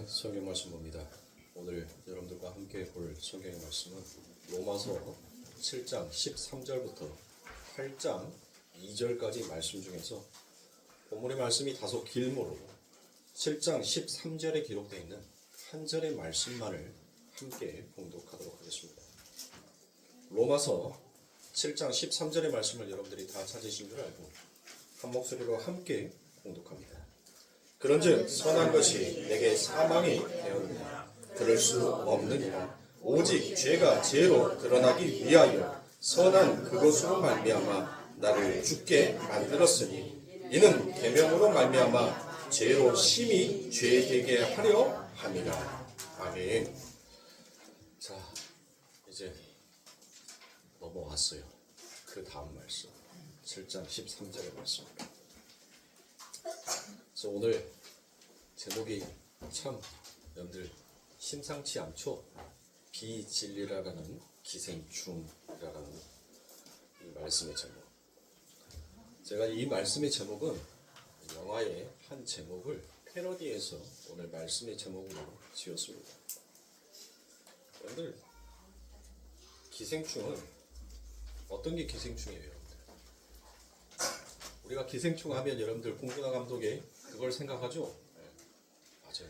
성경 말씀 봅니다. 오늘 여러분들과 함께 볼 성경의 말씀은 로마서 7장 13절부터 8장 2절까지 말씀 중에서 본문의 말씀이 다소 길므로 7장 13절에 기록되어 있는 한 절의 말씀만을 함께 봉독하도록 하겠습니다. 로마서 7장 13절의 말씀을 여러분들이 다 찾으신 줄 알고 한 목소리로 함께 봉독합니다. 그런즉 선한 것이 내게 사망이 되었느냐? 그럴 수 없느니라. 오직 죄가 죄로 드러나기 위하여 선한 그것으로 말미암아 나를 죽게 만들었으니 이는 계명으로 말미암아 죄로 심히 죄되게 하려 함이라. 아멘. 자, 이제 넘어왔어요. 그 다음 말씀 7장 13절의 말씀입니다. 그래서 오늘 제목이 참 여러분들 심상치 않죠? 비진리라는 기생충이라는 이 말씀의 제목. 제가 이 말씀의 제목은 영화의 한 제목을 패러디해서 오늘 말씀의 제목으로 지었습니다. 여러분들 기생충은 어떤 게 기생충이에요? 여러분들? 우리가 기생충 하면 여러분들 공군화 감독의 그걸 생각하죠? 네, 맞아요.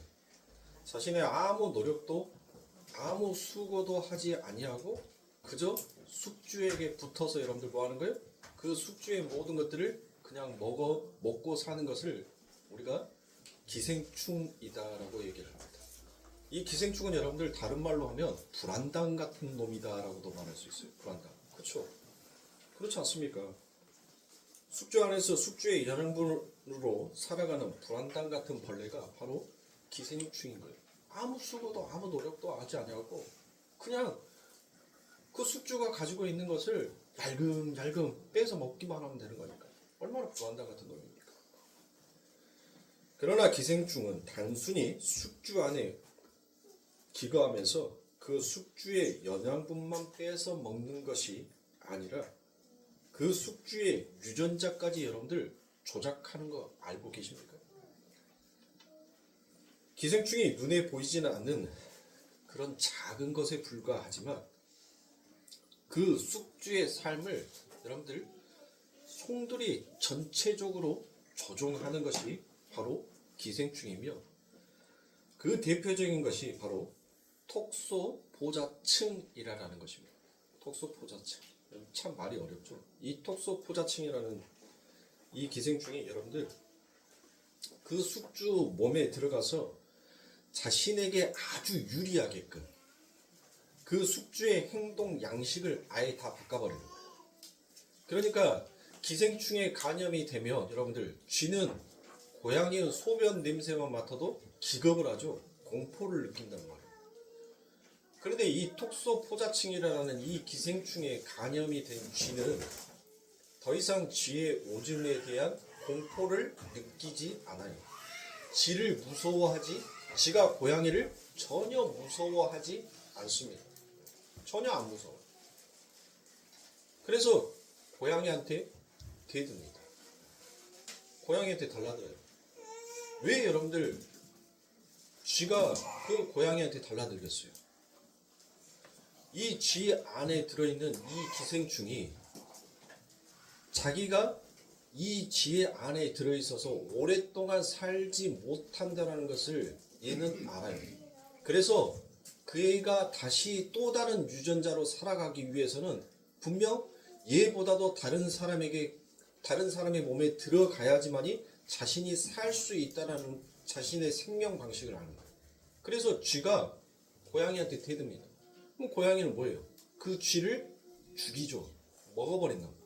자신의 아무 노력도 아무 수고도 하지 아니하고 그저 숙주에게 붙어서 여러분들 뭐 하는 거예요? 그 숙주의 모든 것들을 그냥 먹고 사는 것을 우리가 기생충이다라고 얘기를 합니다. 이 기생충은 여러분들 다른 말로 하면 불안당 같은 놈이다라고도 말할 수 있어요. 불안당. 그렇죠? 그렇지 않습니까? 숙주 안에서 숙주의 영양분으로 살아가는 불안당 같은 벌레가 바로 기생충인 거예요. 아무 수고도 아무 노력도 하지 아니하고 그냥 그 숙주가 가지고 있는 것을 얄금얄금 빼서 먹기만 하면 되는 거니까 얼마나 불안당 같은 놈입니까? 그러나 기생충은 단순히 숙주 안에 기거하면서 그 숙주의 영양분만 빼서 먹는 것이 아니라 그 숙주의 유전자까지 여러분들 조작하는 거 알고 계십니까? 기생충이 눈에 보이지는 않는 그런 작은 것에 불과하지만 그 숙주의 삶을 여러분들 송두리 전체적으로 조종하는 것이 바로 기생충이며 그 대표적인 것이 바로 톡소포자층이라는 것입니다. 톡소포자층. 참 말이 어렵죠. 이 톡소포자층이라는 이 기생충이 여러분들 그 숙주 몸에 들어가서 자신에게 아주 유리하게끔 그 숙주의 행동 양식을 아예 다 바꿔버리는 거예요. 그러니까 기생충에 감염이 되면 여러분들 쥐는 고양이의 소변 냄새만 맡아도 기겁을 하죠. 공포를 느낀단 말이에요. 그런데 이 톡소포자층이라는 이 기생충에 감염이 된 쥐는 더 이상 쥐의 오줌에 대한 공포를 느끼지 않아요. 쥐를 무서워하지, 쥐가 고양이를 전혀 무서워하지 않습니다. 전혀 안 무서워요. 그래서 고양이한테 대듭니다. 고양이한테 달라들어요. 왜 여러분들 쥐가 그 고양이한테 달라들겠어요? 이 쥐 안에 들어있는 이 기생충이 자기가 이 쥐의 안에 들어있어서 오랫동안 살지 못한다는 것을 얘는 알아요. 그래서 그애가 다시 또 다른 유전자로 살아가기 위해서는 분명 얘보다도 다른 사람의 몸에 들어가야지만이 자신이 살 수 있다는 자신의 생명 방식을 아는 거예요. 그래서 쥐가 고양이한테 대듭니다. 그럼 고양이는 뭐예요? 그 쥐를 죽이죠. 먹어버린단 말이에요.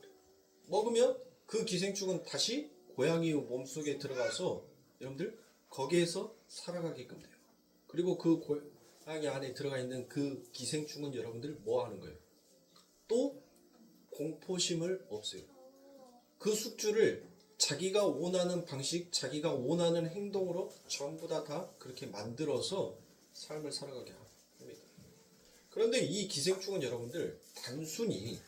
먹으면 그 기생충은 다시 고양이의 몸속에 들어가서 여러분들 거기에서 살아가게끔 돼요. 그리고 그 고양이 안에 들어가 있는 그 기생충은 여러분들 뭐 하는 거예요? 또 공포심을 없애요. 그 숙주를 자기가 원하는 방식, 자기가 원하는 행동으로 전부 다 그렇게 만들어서 삶을 살아가게 합니다. 그런데 이 기생충은 여러분들 단순히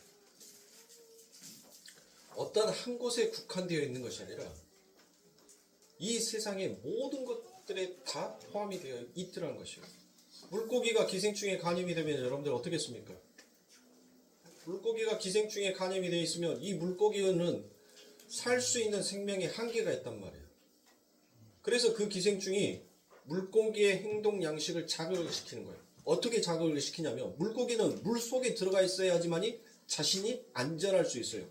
어떤 한 곳에 국한되어 있는 것이 아니라 이 세상의 모든 것 양식들에 다 포함이 되어 있더라는 것이에요. 물고기가 기생충에 간염이 되면 여러분들 어떻겠습니까? 물고기가 기생충에 간염이 되어 있으면 이 물고기는 살 수 있는 생명의 한계가 있단 말이에요. 그래서 그 기생충이 물고기의 행동 양식을 자극을 시키는 거예요. 어떻게 자극을 시키냐면 물고기는 물 속에 들어가 있어야지만이 자신이 안전할 수 있어요.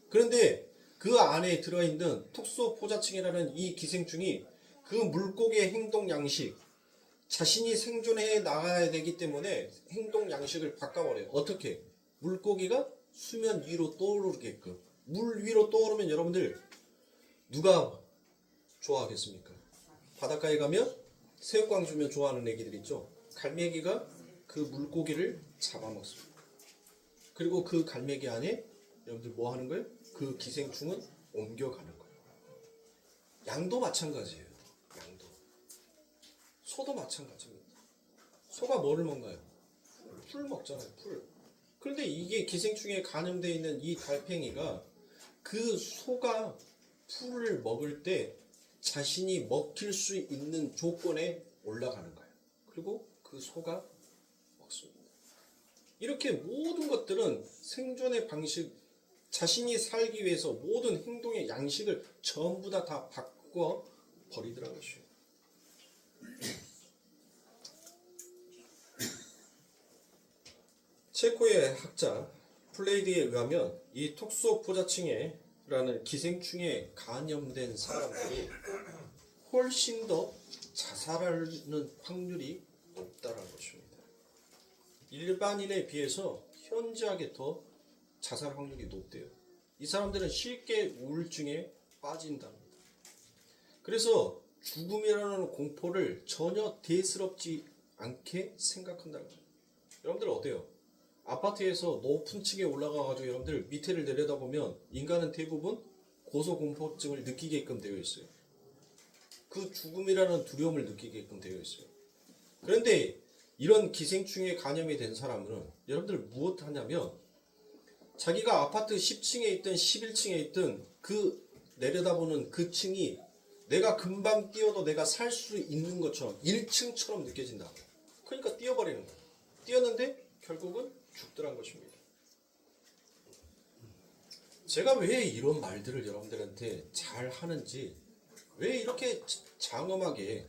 그런데 그 안에 들어있는 톡소포자층이라는 이 기생충이 그 물고기의 행동 양식, 자신이 생존해 나가야 되기 때문에 행동 양식을 바꿔버려요. 어떻게? 물고기가 수면 위로 떠오르게끔. 물 위로 떠오르면 여러분들 누가 좋아하겠습니까? 바닷가에 가면 새우깡 주면 좋아하는 애기들 있죠? 갈매기가 그 물고기를 잡아먹습니다. 그리고 그 갈매기 안에 여러분들 뭐 하는 거예요? 그 기생충은 옮겨가는 거예요. 양도 마찬가지예요. 양도. 소도 마찬가지입니다. 소가 뭐를 먹나요? 풀 먹잖아요. 풀. 그런데 이게 기생충에 감염되어 있는 이 달팽이가 그 소가 풀을 먹을 때 자신이 먹힐 수 있는 조건에 올라가는 거예요. 그리고 그 소가 먹습니다. 이렇게 모든 것들은 생존의 방식, 자신이 살기 위해서 모든 행동의 양식을 전부 다 바꿔 버리더라는 것이에요. 체코의 학자 플레이드에 의하면 이 톡소포자층에라는 기생충에 감염된 사람들이 훨씬 더 자살하는 확률이 높다는 것입니다. 일반인에 비해서 현저하게 더 자살 확률이 높대요. 이 사람들은 쉽게 우울증에 빠진답니다. 그래서 죽음이라는 공포를 전혀 대수롭지 않게 생각한다는 거예요. 여러분들 어때요? 아파트에서 높은 층에 올라가가지고 여러분들 밑에를 내려다보면 인간은 대부분 고소공포증을 느끼게끔 되어 있어요. 그 죽음이라는 두려움을 느끼게끔 되어 있어요. 그런데 이런 기생충에 감염이 된 사람은 여러분들 무엇 하냐면 자기가 아파트 10층에 있든 11층에 있든 그 내려다보는 그 층이 내가 금방 뛰어도 내가 살 수 있는 것처럼 1층처럼 느껴진다. 그러니까 뛰어버리는 거예요. 뛰었는데 결국은 죽더란 것입니다. 제가 왜 이런 말들을 여러분들한테 잘 하는지, 왜 이렇게 장엄하게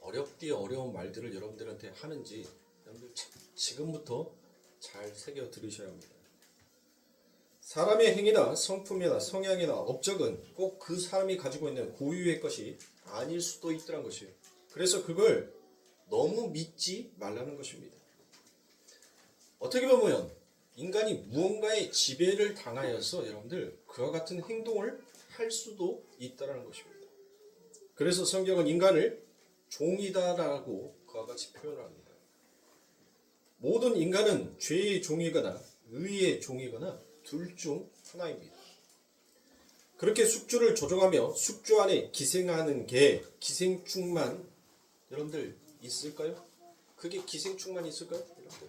어려운 말들을 여러분들한테 하는지 여러분들 지금부터 잘 새겨 들으셔야 합니다. 사람의 행위나 성품이나 성향이나 업적은 꼭 그 사람이 가지고 있는 고유의 것이 아닐 수도 있더란 것이에요. 그래서 그걸 너무 믿지 말라는 것입니다. 어떻게 보면 인간이 무언가의 지배를 당하여서 여러분들 그와 같은 행동을 할 수도 있다는 것입니다. 그래서 성경은 인간을 종이다라고 그와 같이 표현을 합니다. 모든 인간은 죄의 종이거나 의의 종이거나 둘 중 하나입니다. 그렇게 숙주를 조종하며 숙주 안에 기생하는 게 기생충만 여러분들 있을까요? 그게 기생충만 있을까요? 여러분들.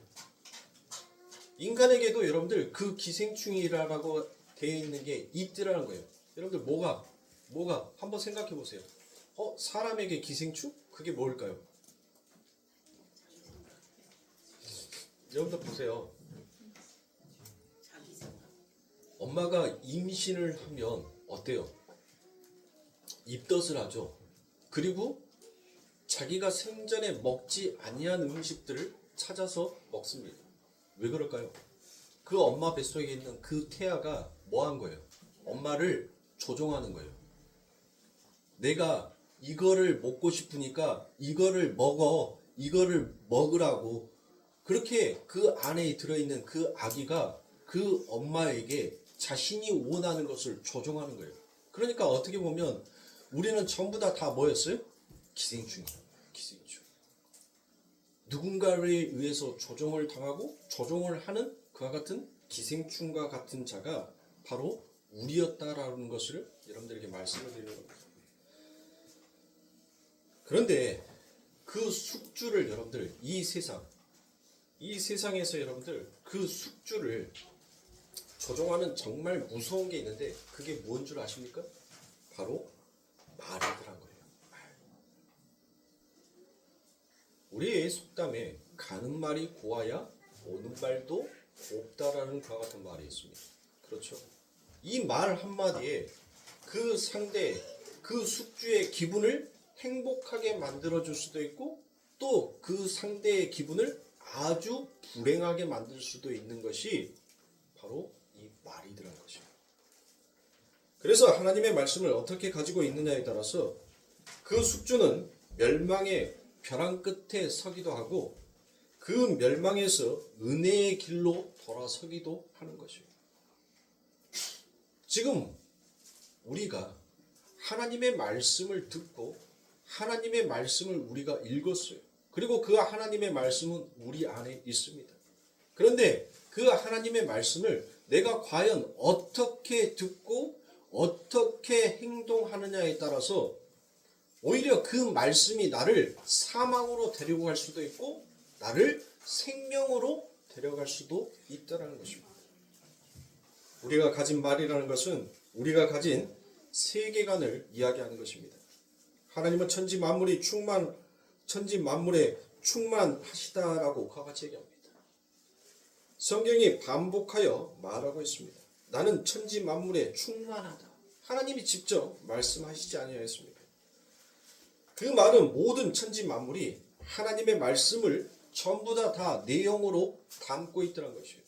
인간에게도 여러분들 그 기생충이라고 되어 있는 게 있더라는 거예요. 여러분들 뭐가 한번 생각해 보세요. 사람에게 기생충? 그게 뭘까요? 여러분들 보세요. 엄마가 임신을 하면 어때요? 입덧을 하죠. 그리고 자기가 생전에 먹지 아니한 음식들을 찾아서 먹습니다. 왜 그럴까요? 그 엄마 뱃속에 있는 그 태아가 뭐 한 거예요? 엄마를 조종하는 거예요. 내가 이거를 먹고 싶으니까 이거를 먹으라고. 그렇게 그 안에 들어있는 그 아기가 그 엄마에게 자신이 원하는 것을 조종하는 거예요. 그러니까 어떻게 보면 우리는 전부 다 뭐였어요? 기생충이에요. 기생충. 누군가에 의해서 조종을 당하고 조종을 하는 그와 같은 기생충과 같은 자가 바로 우리였다라는 것을 여러분들에게 말씀을 드리는 겁니다. 그런데 그 숙주를 여러분들 이 세상에서 여러분들 그 숙주를 조종하는 정말 무서운 게 있는데 그게 뭔 줄 아십니까? 바로 말이더란 거예요. 우리의 속담에 가는 말이 고와야 오는 말도 곱다라는 그와 같은 말이 있습니다. 그렇죠? 이 말 한마디에 그 상대, 그 숙주의 기분을 행복하게 만들어줄 수도 있고 또 그 상대의 기분을 아주 불행하게 만들 수도 있는 것이 바로 이 말이라는 것이에요. 그래서 하나님의 말씀을 어떻게 가지고 있느냐에 따라서 그 숙주는 멸망의 벼랑 끝에 서기도 하고 그 멸망에서 은혜의 길로 돌아서기도 하는 것이에요. 지금 우리가 하나님의 말씀을 듣고 하나님의 말씀을 우리가 읽었어요. 그리고 그 하나님의 말씀은 우리 안에 있습니다. 그런데 그 하나님의 말씀을 내가 과연 어떻게 듣고 어떻게 행동하느냐에 따라서 오히려 그 말씀이 나를 사망으로 데리고 갈 수도 있고 나를 생명으로 데려갈 수도 있다는 것입니다. 우리가 가진 말이라는 것은 우리가 가진 세계관을 이야기하는 것입니다. 하나님은 천지 만물에 충만하시다라고 그와 같이 얘기합니다. 성경이 반복하여 말하고 있습니다. 나는 천지 만물에 충만하다. 하나님이 직접 말씀하시지 아니하였습니까? 그 말은 모든 천지 만물이 하나님의 말씀을 전부 다 내용으로 담고 있다는 것이에요.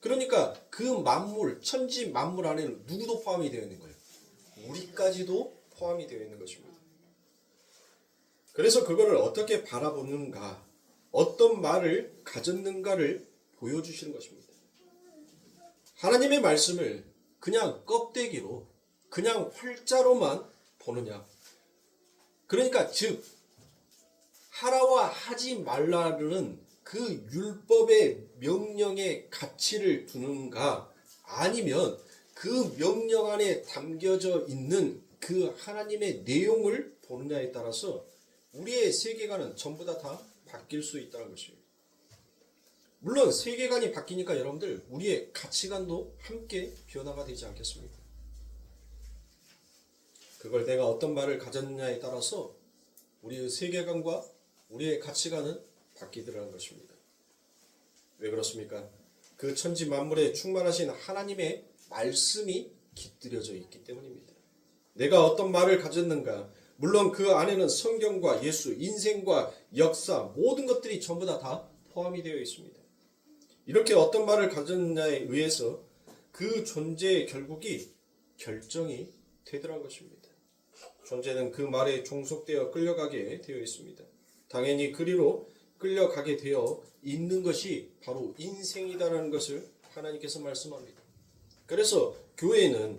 그러니까 그 만물, 천지 만물 안에는 누구도 포함이 되어 있는 거예요. 우리까지도 포함이 되어 있는 것입니다. 그래서 그거를 어떻게 바라보는가, 어떤 말을 가졌는가를 보여주시는 것입니다. 하나님의 말씀을 그냥 껍데기로, 그냥 활자로만 보느냐. 그러니까 즉 하라와 하지 말라는 그 율법의 명령의 가치를 두는가, 아니면 그 명령 안에 담겨져 있는 그 하나님의 내용을 보느냐에 따라서 우리의 세계관은 전부 다 바뀔 수 있다는 것이에요. 물론 세계관이 바뀌니까 여러분들 우리의 가치관도 함께 변화가 되지 않겠습니까? 그걸 내가 어떤 말을 가졌느냐에 따라서 우리의 세계관과 우리의 가치관은 바뀌더라는 것입니다. 왜 그렇습니까? 그 천지 만물에 충만하신 하나님의 말씀이 깃들여져 있기 때문입니다. 내가 어떤 말을 가졌는가, 물론 그 안에는 성경과 예수, 인생과 역사, 모든 것들이 전부 다 포함이 되어 있습니다. 이렇게 어떤 말을 가졌느냐에 의해서 그 존재의 결국이 결정이 되더라는 것입니다. 존재는 그 말에 종속되어 끌려가게 되어 있습니다. 당연히 그리로 끌려가게 되어 있는 것이 바로 인생이다라는 것을 하나님께서 말씀합니다. 그래서 교회는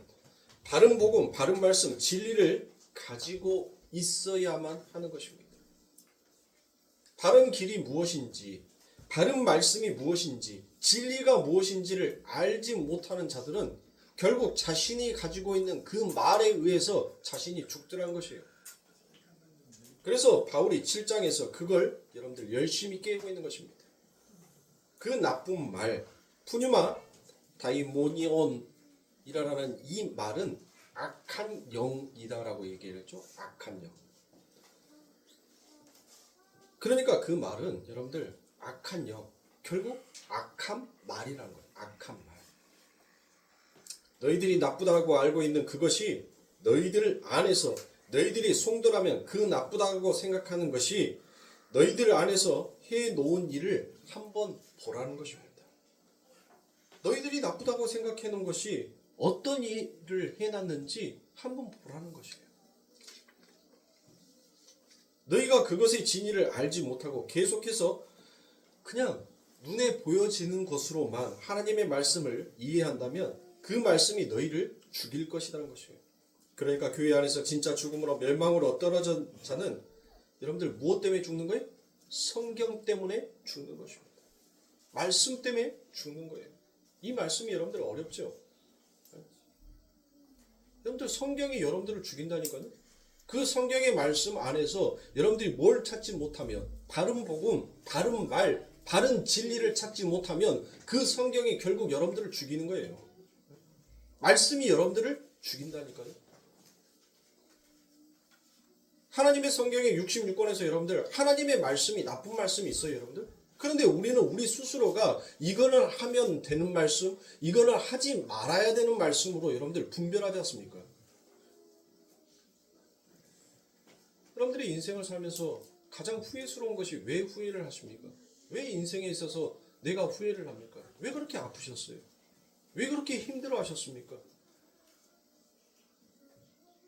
바른 복음, 바른 말씀, 진리를 가지고 있어야만 하는 것입니다. 바른 길이 무엇인지, 바른 말씀이 무엇인지, 진리가 무엇인지를 알지 못하는 자들은 결국 자신이 가지고 있는 그 말에 의해서 자신이 죽더라는 것이에요. 그래서 바울이 7장에서 그걸 여러분들 열심히 깨고 있는 것입니다. 그 나쁜 말, 푸뉴마 다이모니온이라는 이 말은 악한 영이다라고 얘기를 했죠. 악한 영. 그러니까 그 말은 여러분들 악한 영, 결국 악한 말이라는 거예요. 악한 말. 너희들이 나쁘다고 알고 있는 그것이 너희들 안에서, 너희들이 성도라면 그 나쁘다고 생각하는 것이 너희들 안에서 해놓은 일을 한번 보라는 것입니다. 너희들이 나쁘다고 생각해 놓은 것이 어떤 일을 해놨는지 한번 보라는 것이에요. 너희가 그것의 진위를 알지 못하고 계속해서 그냥 눈에 보여지는 것으로만 하나님의 말씀을 이해한다면 그 말씀이 너희를 죽일 것이라는 것이에요. 그러니까 교회 안에서 진짜 죽음으로 멸망으로 떨어진 자는 여러분들 무엇 때문에 죽는 거예요? 성경 때문에 죽는 것입니다. 말씀 때문에 죽는 거예요. 이 말씀이 여러분들 어렵죠? 여러분들 성경이 여러분들을 죽인다니까요. 그 성경의 말씀 안에서 여러분들이 뭘 찾지 못하면, 바른 복음, 바른 말, 바른 진리를 찾지 못하면 그 성경이 결국 여러분들을 죽이는 거예요. 말씀이 여러분들을 죽인다니까요. 하나님의 성경의 66권에서 여러분들 하나님의 말씀이 나쁜 말씀이 있어요, 여러분들. 그런데 우리는 우리 스스로가 이거는 하면 되는 말씀, 이거는 하지 말아야 되는 말씀으로 여러분들 분별하지 않습니까? 여러분들이 인생을 살면서 가장 후회스러운 것이 왜 후회를 하십니까? 왜 인생에 있어서 내가 후회를 합니까? 왜 그렇게 아프셨어요? 왜 그렇게 힘들어 하셨습니까?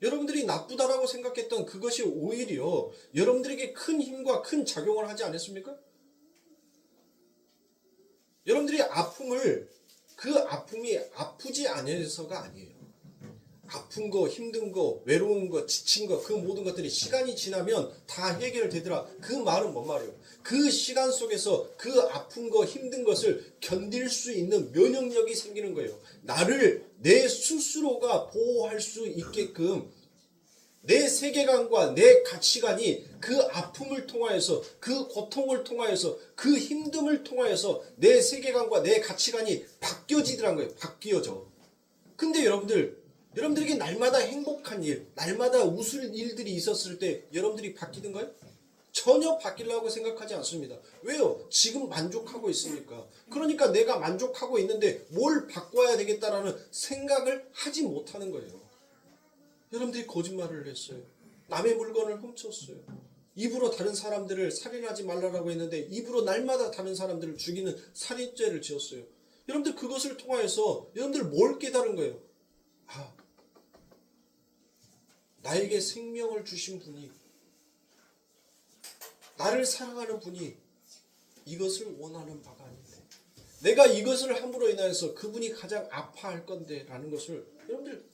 여러분들이 나쁘다라고 생각했던 그것이 오히려 여러분들에게 큰 힘과 큰 작용을 하지 않았습니까? 여러분들이 그 아픔이 아프지 않아서가 아니에요. 아픈 거, 힘든 거, 외로운 거, 지친 거, 그 모든 것들이 시간이 지나면 다 해결되더라. 그 말은 뭔 말이에요? 그 시간 속에서 그 아픈 거, 힘든 것을 견딜 수 있는 면역력이 생기는 거예요. 나를 내 스스로가 보호할 수 있게끔 내 세계관과 내 가치관이 그 아픔을 통하여서, 그 고통을 통하여서, 그 힘듦을 통하여서 내 세계관과 내 가치관이 바뀌어지더란 거예요. 바뀌어져. 근데 여러분들에게 날마다 행복한 일, 날마다 웃을 일들이 있었을 때 여러분들이 바뀌는가요? 전혀 바뀌려고 생각하지 않습니다. 왜요? 지금 만족하고 있으니까. 그러니까 내가 만족하고 있는데 뭘 바꿔야 되겠다라는 생각을 하지 못하는 거예요. 여러분들이 거짓말을 했어요. 남의 물건을 훔쳤어요. 입으로 다른 사람들을 살인하지 말라고 했는데 입으로 날마다 다른 사람들을 죽이는 살인죄를 지었어요. 여러분들 그것을 통하여서 여러분들 뭘 깨달은 거예요? 나에게 생명을 주신 분이, 나를 사랑하는 분이 이것을 원하는 바가 아닌데 내가 이것을 함으로 인하여서 그분이 가장 아파할 건데 라는 것을 여러분들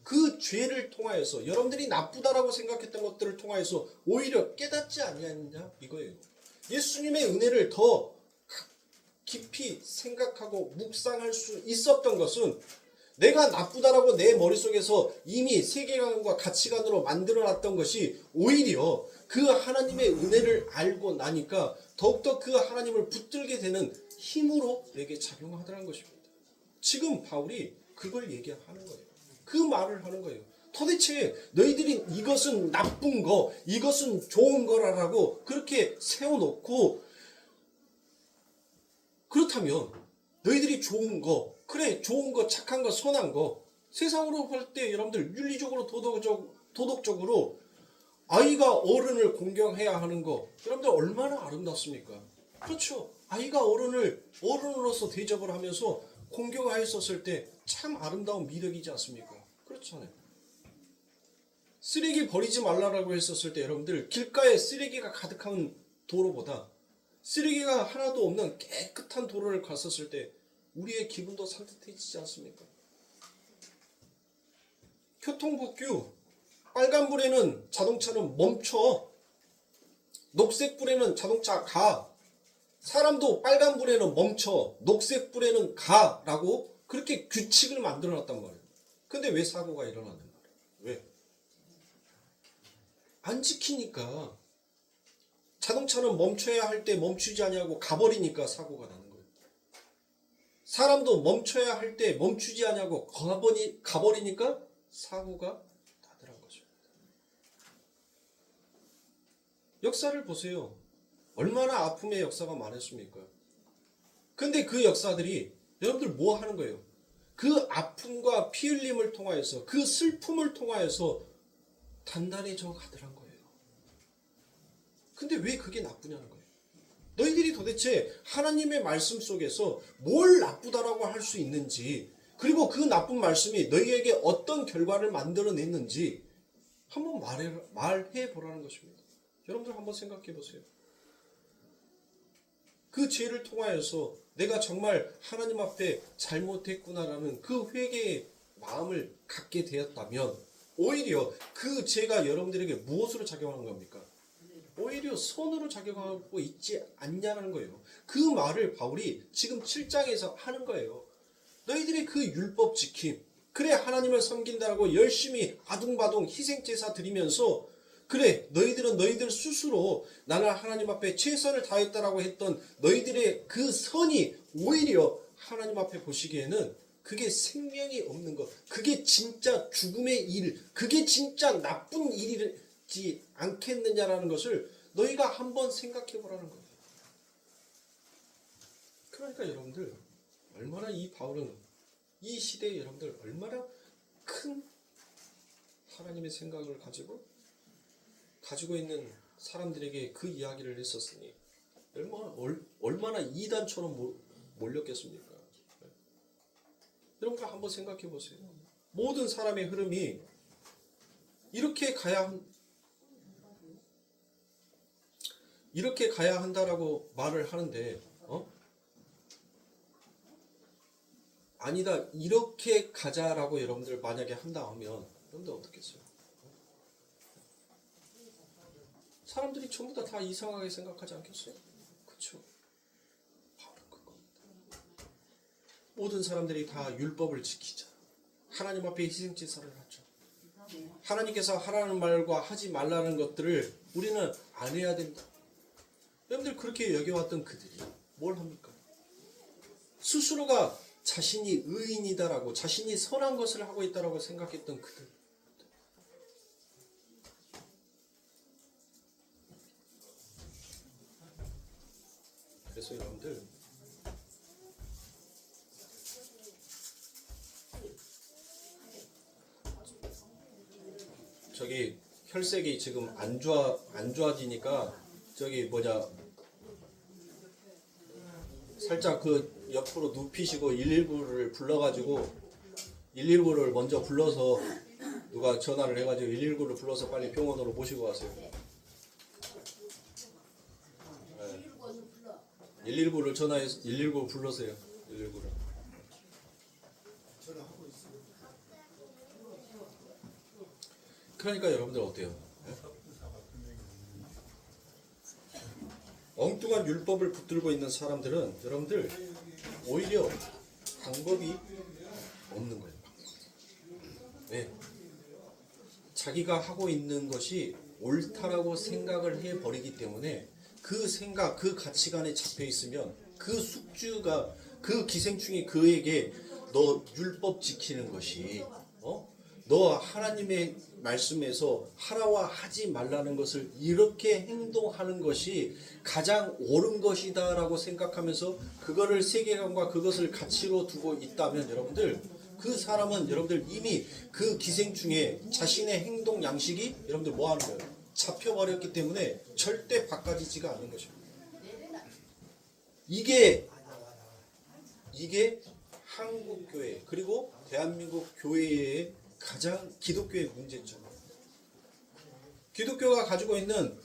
그 죄를 통하여서 여러분들이 나쁘다라고 생각했던 것들을 통하여서 오히려 깨닫지 아니하느냐 이거예요. 예수님의 은혜를 더 깊이 생각하고 묵상할 수 있었던 것은 내가 나쁘다라고 내 머릿속에서 이미 세계관과 가치관으로 만들어놨던 것이 오히려 그 하나님의 은혜를 알고 나니까 더욱더 그 하나님을 붙들게 되는 힘으로 내게 작용하더라는 것입니다. 지금 바울이 그걸 얘기하는 거예요. 그 말을 하는 거예요. 도대체 너희들이 이것은 나쁜 거, 이것은 좋은 거라고 그렇게 세워놓고, 그렇다면 너희들이 좋은 거, 그래 좋은 거, 착한 거, 선한 거, 세상으로 볼 때 여러분들 윤리적으로 도덕적으로 아이가 어른을 공경해야 하는 거, 여러분들 얼마나 아름답습니까? 그렇죠. 아이가 어른으로서 대접을 하면서 공경하였었을 때 참 아름다운 미덕이지 않습니까? 그렇잖아요. 쓰레기 버리지 말라고 했었을 때 여러분들 길가에 쓰레기가 가득한 도로보다 쓰레기가 하나도 없는 깨끗한 도로를 갔었을 때 우리의 기분도 산뜻해지지 않습니까? 교통법규, 빨간불에는 자동차는 멈춰, 녹색불에는 자동차 가, 사람도 빨간불에는 멈춰, 녹색불에는 가라고 그렇게 규칙을 만들어놨단 말이에요. 근데 왜 사고가 일어나는 말이에요? 왜? 안 지키니까. 자동차는 멈춰야 할 때 멈추지 않냐고 가버리니까 사고가 나는 거예요. 사람도 멈춰야 할 때 멈추지 않냐고 가버리니까 사고가 나더란 것입니다. 역사를 보세요. 얼마나 아픔의 역사가 많았습니까? 근데 그 역사들이 여러분들 뭐 하는 거예요? 그 아픔과 피 흘림을 통하여서, 그 슬픔을 통하여서 단단해져 가더란 거예요. 근데 왜 그게 나쁘냐는 거예요. 너희들이 도대체 하나님의 말씀 속에서 뭘 나쁘다라고 할 수 있는지, 그리고 그 나쁜 말씀이 너희에게 어떤 결과를 만들어냈는지 한번 말해 보라는 것입니다. 여러분들 한번 생각해 보세요. 그 죄를 통하여서 내가 정말 하나님 앞에 잘못했구나라는 그 회개의 마음을 갖게 되었다면 오히려 그 죄가 여러분들에게 무엇으로 작용하는 겁니까? 오히려 선으로 작용하고 있지 않냐는 거예요. 그 말을 바울이 지금 7장에서 하는 거예요. 너희들이 그 율법 지킴, 그래 하나님을 섬긴다고 열심히 아둥바둥 희생제사 드리면서, 그래 너희들은 너희들 스스로 나는 하나님 앞에 최선을 다했다라고 했던 너희들의 그 선이 오히려 하나님 앞에 보시기에는 그게 생명이 없는 것, 그게 진짜 죽음의 일, 그게 진짜 나쁜 일이지 않겠느냐라는 것을 너희가 한번 생각해 보라는 거예요. 그러니까 여러분들 얼마나 이 바울은 이 시대에 여러분들 얼마나 큰 하나님의 생각을 가지고 있는 사람들에게 그 이야기를 했었으니 얼마나 이단처럼 몰렸겠습니까? 여러분들 한번 생각해 보세요. 모든 사람의 흐름이 이렇게 가야 한다라고 말을 하는데 아니다 이렇게 가자라고 여러분들 만약에 한다 하면 여러분들 어떻겠어요? 사람들이 전부 다 이상하게 생각하지 않겠어요? 그렇죠? 바로 그겁니다. 모든 사람들이 다 율법을 지키자. 하나님 앞에 희생제사를 하죠. 하나님께서 하라는 말과 하지 말라는 것들을 우리는 안 해야 된다. 여러분들 그렇게 여겨왔던 그들이 뭘 합니까? 스스로가 자신이 의인이다라고 자신이 선한 것을 하고 있다라고 생각했던 그들. 그래서 여러분들 저기 혈색이 지금 안 좋아지니까 저기 살짝 그 옆으로 눕히시고 119를 불러가지고 119를 먼저 불러서 누가 전화를 해가지고 119를 불러서 빨리 병원으로 모시고 가세요. 네. 119를 전화해서 119 불러세요. 119를. 그러니까 여러분들 어때요? 엉뚱한 율법을 붙들고 있는 사람들은 여러분들 오히려 방법이 없는 거예요. 왜? 자기가 하고 있는 것이 옳다라고 생각을 해버리기 때문에 그 생각, 그 가치관에 잡혀 있으면 그 숙주가 그 기생충이 그에게 너 율법 지키는 것이 너 하나님의 말씀에서 하라와 하지 말라는 것을 이렇게 행동하는 것이 가장 옳은 것이다 라고 생각하면서 그거를 세계관과 그것을 가치로 두고 있다면 여러분들 그 사람은 여러분들 이미 그 기생충에 자신의 행동 양식이 여러분들 뭐 하는 거예요? 잡혀버렸기 때문에 절대 바꿔지지가 않는 것입니다. 이게 한국교회 그리고 대한민국 교회의 가장 기독교의 문제점. 기독교가 가지고 있는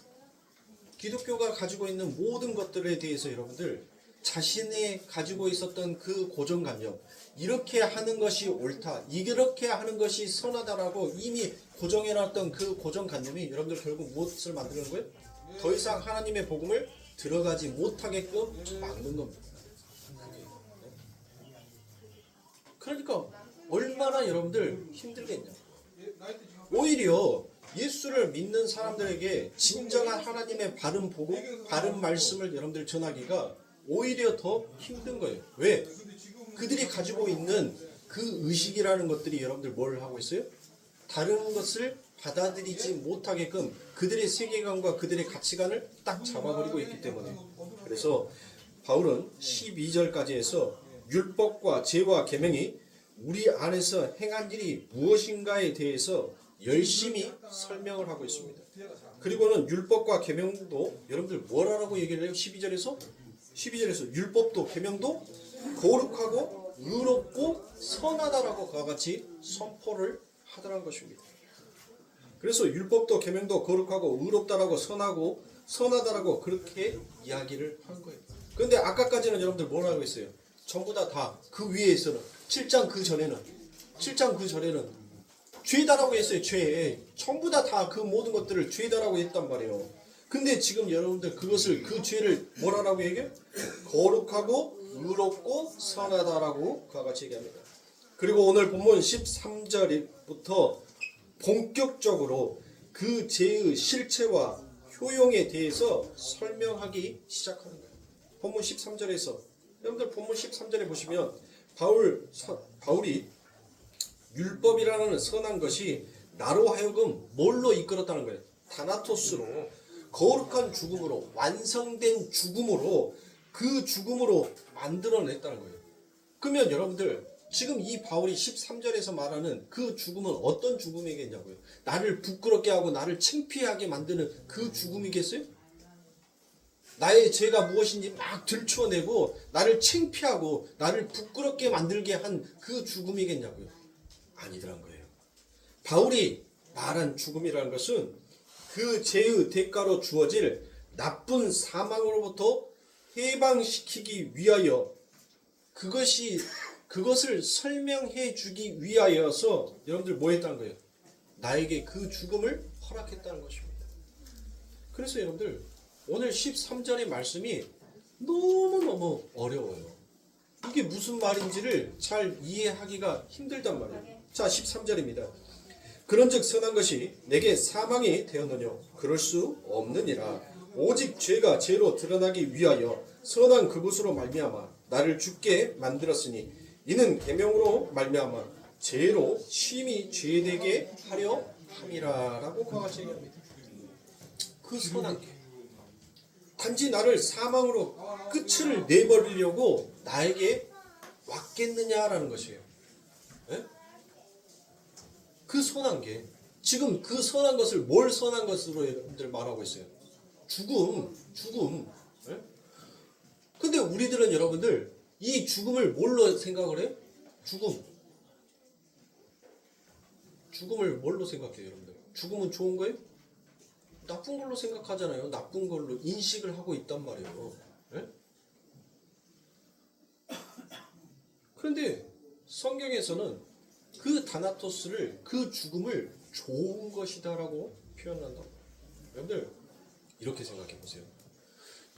모든 것들에 대해서 여러분들 자신이 가지고 있었던 그 고정관념, 이렇게 하는 것이 옳다, 이렇게 하는 것이 선하다라고 이미 고정해놨던 그 고정관념이 여러분들 결국 무엇을 만드는 거예요? 더 이상 하나님의 복음을 들어가지 못하게끔 막는 겁니다. 그러니까 얼마나 여러분들 힘들겠냐. 오히려 예수를 믿는 사람들에게 진정한 하나님의 바른 복음, 바른 말씀을 여러분들 전하기가 오히려 더 힘든 거예요. 왜? 그들이 가지고 있는 그 의식이라는 것들이 여러분들 뭘 하고 있어요? 다른 것을 받아들이지 못하게끔 그들의 세계관과 그들의 가치관을 딱 잡아버리고 있기 때문에. 그래서 바울은 12절까지 해서 율법과 제와 계명이 우리 안에서 행한 일이 무엇인가에 대해서 열심히 설명을 하고 있습니다. 그리고는 율법과 계명도 여러분들 뭐라고 얘기를 해요? 12절에서 율법도 계명도 거룩하고 의롭고 선하다라고 그와 같이 선포를 하더란 것입니다. 그래서 율법도 계명도 거룩하고 의롭다라고 선하고 선하다라고 그렇게 이야기를 한 거예요. 그런데 아까까지는 여러분들 뭐라고 했어요? 전부 다 그 위에서는 7장 그 전에는 죄다라고 했어요. 죄. 전부 다 그 모든 것들을 죄다라고 했단 말이에요. 근데 지금 여러분들 그 죄를 뭐라고 얘기해요? 거룩하고 의롭고 선하다라고 그와 같이 얘기합니다. 그리고 오늘 본문 13절부터 본격적으로 그 죄의 실체와 효용에 대해서 설명하기 시작하는 거예요. 본문 13절에서 여러분들 본문 13절에 보시면 바울이 율법이라는 선한 것이 나로 하여금 뭘로 이끌었다는 거예요? 다나토스로 거룩한 죽음으로 완성된 죽음으로 그 죽음으로 만들어냈다는 거예요. 그러면 여러분들 지금 이 바울이 13절에서 말하는 그 죽음은 어떤 죽음이겠냐고요? 나를 부끄럽게 하고 나를 창피하게 만드는 그 죽음이겠어요? 나의 죄가 무엇인지 막 들춰내고 나를 창피하고 나를 부끄럽게 만들게 한 그 죽음이겠냐고요? 아니더란 거예요. 바울이 말한 죽음이라는 것은 그 죄의 대가로 주어질 나쁜 사망으로부터 해방시키기 위하여 그것을 설명해 주기 위하여서 여러분들 뭐 했다는 거예요? 나에게 그 죽음을 허락했다는 것입니다. 그래서 여러분들 오늘 13절의 말씀이 너무너무 어려워요. 이게 무슨 말인지를 잘 이해하기가 힘들단 말이에요. 자, 13절입니다. 그런즉 선한 것이 내게 사망이 되었느뇨? 그럴 수 없느니라. 오직 죄가 죄로 드러나기 위하여 선한 그것으로 말미암아 나를 죽게 만들었으니 이는 계명으로 말미암아 죄로 심히 죄되게 하려 함이라라고 그와 같이 얘기합니다. 그 선한 게 단지 나를 사망으로 끝을 내버리려고 나에게 왔겠느냐라는 것이에요. 네? 그 선한 게 지금 그 선한 것을 뭘 선한 것으로 여러분들 말하고 있어요? 죽음. 네? 근데 우리들은 여러분들 이 죽음을 뭘로 생각을 해요? 죽음을 뭘로 생각해요, 여러분들? 죽음은 좋은 거예요? 나쁜 걸로 생각하잖아요. 나쁜 걸로 인식을 하고 있단 말이에요. 네? 그런데 성경에서는 그 다나토스를, 그 죽음을 좋은 것이다라고 표현한다. 여러분들 이렇게 생각해 보세요.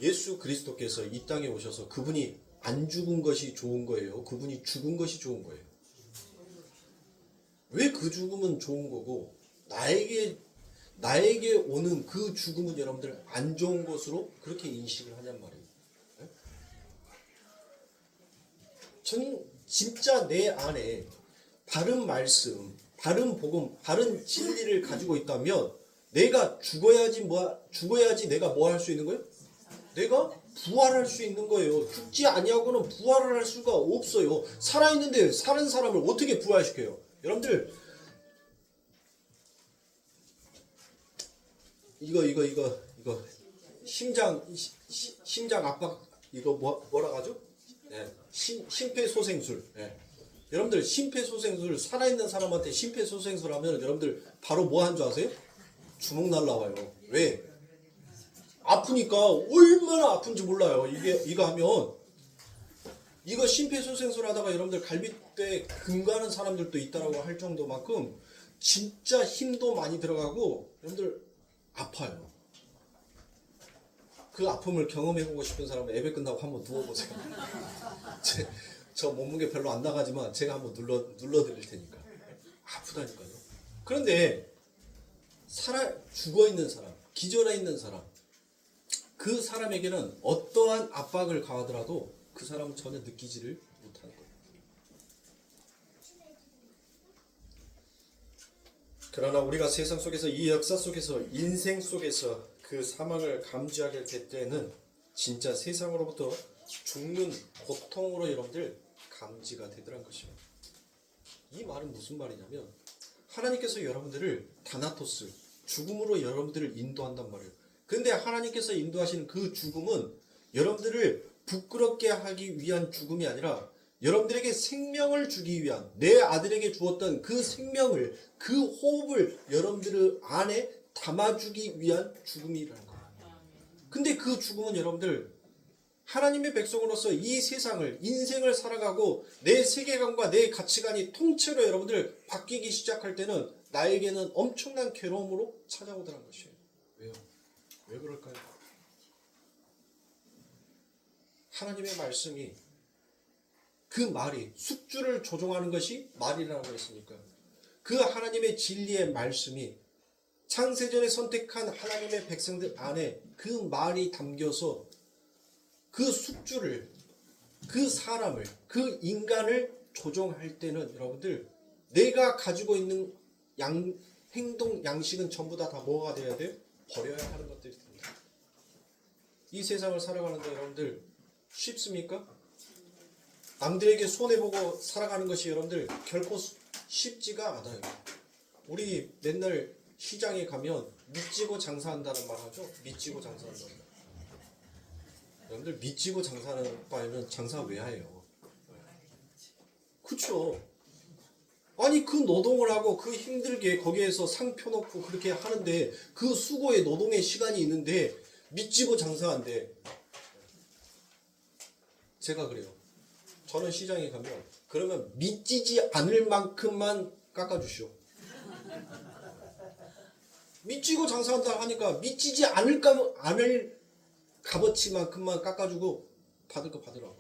예수 그리스도께서 이 땅에 오셔서 그분이 안 죽은 것이 좋은 거예요? 그분이 죽은 것이 좋은 거예요? 왜 그 죽음은 좋은 거고 나에게 오는 그 죽음은 여러분들 안 좋은 것으로 그렇게 인식을 하냔 말이에요. 네? 저는 진짜 내 안에 바른 말씀, 바른 복음, 바른 진리를 가지고 있다면 내가 죽어야지 내가 뭐 할 수 있는 거예요? 내가 부활할 수 있는 거예요. 죽지 아니하고는 부활을 할 수가 없어요. 살아있는데 사는 사람을 어떻게 부활시켜요? 여러분들 이거 심장 압박 이거 뭐라 하죠? 네, 심폐소생술. 네. 여러분들 심폐소생술 살아있는 사람한테 심폐소생술 하면 여러분들 바로 뭐 한 줄 아세요? 주먹 날라와요. 왜? 아프니까 얼마나 아픈지 몰라요. 이거 하면 이거 심폐소생술 하다가 여러분들 갈비뼈에 금 가는 사람들도 있다라고 할 정도만큼 진짜 힘도 많이 들어가고 여러분들 아파요. 그 아픔을 경험해보고 싶은 사람은 예배 끝나고 한번 누워보세요. 저 몸무게 별로 안 나가지만 제가 한번 눌러드릴 테니까. 아프다니까요. 그런데 죽어있는 사람, 기절해 있는 사람, 그 사람에게는 어떠한 압박을 가하더라도 그 사람은 전혀 느끼지를 못하는 거예요. 그러나 우리가 세상 속에서 이 역사 속에서 인생 속에서 그 사망을 감지하게 될 때는 진짜 세상으로부터 죽는 고통으로 여러분들 감지가 되더란 것이에요. 이 말은 무슨 말이냐면 하나님께서 여러분들을 다나토스, 죽음으로 여러분들을 인도한단 말이에요. 근데 하나님께서 인도하시는 그 죽음은 여러분들을 부끄럽게 하기 위한 죽음이 아니라 여러분들에게 생명을 주기 위한, 내 아들에게 주었던 그 생명을, 그 호흡을 여러분들 안에 담아주기 위한 죽음이라는 거예요. 근데 그 죽음은 여러분들 하나님의 백성으로서 이 세상을, 인생을 살아가고 내 세계관과 내 가치관이 통째로 여러분들 바뀌기 시작할 때는 나에게는 엄청난 괴로움으로 찾아오더란 것이에요. 왜요? 왜 그럴까요? 하나님의 말씀이, 그 말이, 숙주를 조종하는 것이 말이라고 했으니까 그 하나님의 진리의 말씀이 창세전에 선택한 하나님의 백성들 안에 그 말이 담겨서 그 숙주를, 그 사람을, 그 인간을 조종할 때는 여러분들 내가 가지고 있는 행동 양식은 전부 다 뭐가 돼야 돼요? 버려야 하는 것들이 됩니다. 이 세상을 살아가는데 여러분들 쉽습니까? 남들에게 손해보고 살아가는 것이 여러분들 결코 쉽지가 않아요. 우리 맨날 시장에 가면 믿지고 장사한다는 말 하죠? 믿지고 장사한다는 말. 여러분들 믿지고 장사하는 바에는 장사 왜 해요? 그쵸? 아니 그 노동을 하고 그 힘들게 거기에서 상 펴놓고 그렇게 하는데 그 수고의 노동의 시간이 있는데 믿지고 장사한대. 제가 그래요. 저는 시장에 가면 그러면 믿지지 않을 만큼만 깎아주시오. 믿지고 장사한다 하니까 믿지지 않을 값어치만큼만 깎아주고 받을 거 받으라고.